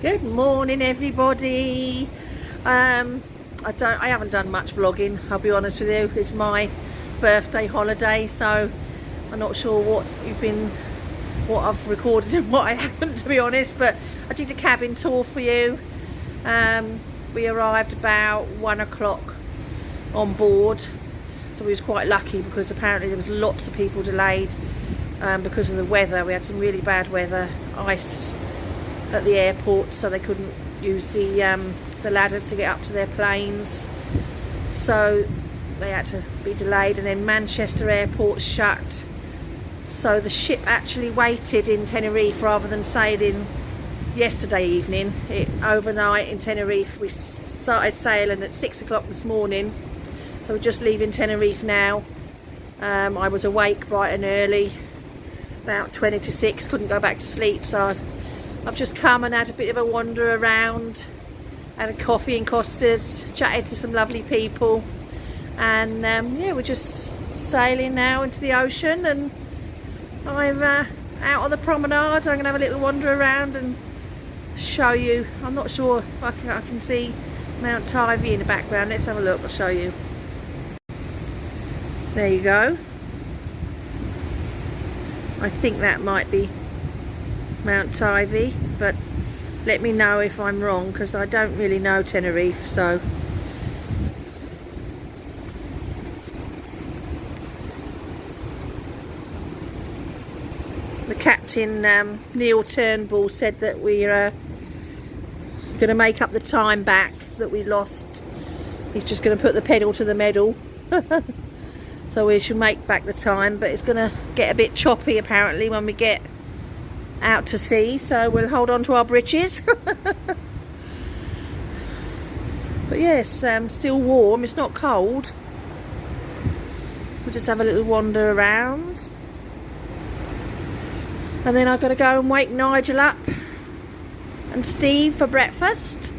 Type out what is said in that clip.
Good morning, everybody. I haven't done much vlogging, I'll be honest with you. It's my birthday holiday, so I'm not sure what I've recorded and what I haven't, to be honest. But I did a cabin tour for you. We arrived about 1 o'clock on board, so we was quite lucky because apparently there was lots of people delayed because of the weather. We had some really bad weather, ice at the airport, so they couldn't use the ladders to get up to their planes, so they had to be delayed. And then Manchester airport shut, so the ship actually waited in Tenerife rather than sailing yesterday evening. Overnight in Tenerife. We started sailing at 6 o'clock this morning, so we're just leaving Tenerife now. I was awake bright and early, about 20 to 6, couldn't go back to sleep, so I've just come and had a bit of a wander around, had a coffee in Costa's, chatted to some lovely people, and yeah, we're just sailing now into the ocean, and I'm out on the promenade. I'm going to have a little wander around and show you. I'm not sure if I can see Mount Tivy in the background. Let's have a look, I'll show you. There you go. I think that might be Mount Tivy, but let me know if I'm wrong, because I don't really know Tenerife. So the captain, Neil Turnbull, said that we're going to make up the time back that we lost. He's just going to put the pedal to the metal. So we should make back the time, but it's going to get a bit choppy apparently when we get out to sea, so we'll hold on to our britches. But yes, still warm, it's not cold. We'll just have a little wander around, and then I've got to go and wake Nigel up and Steve for breakfast.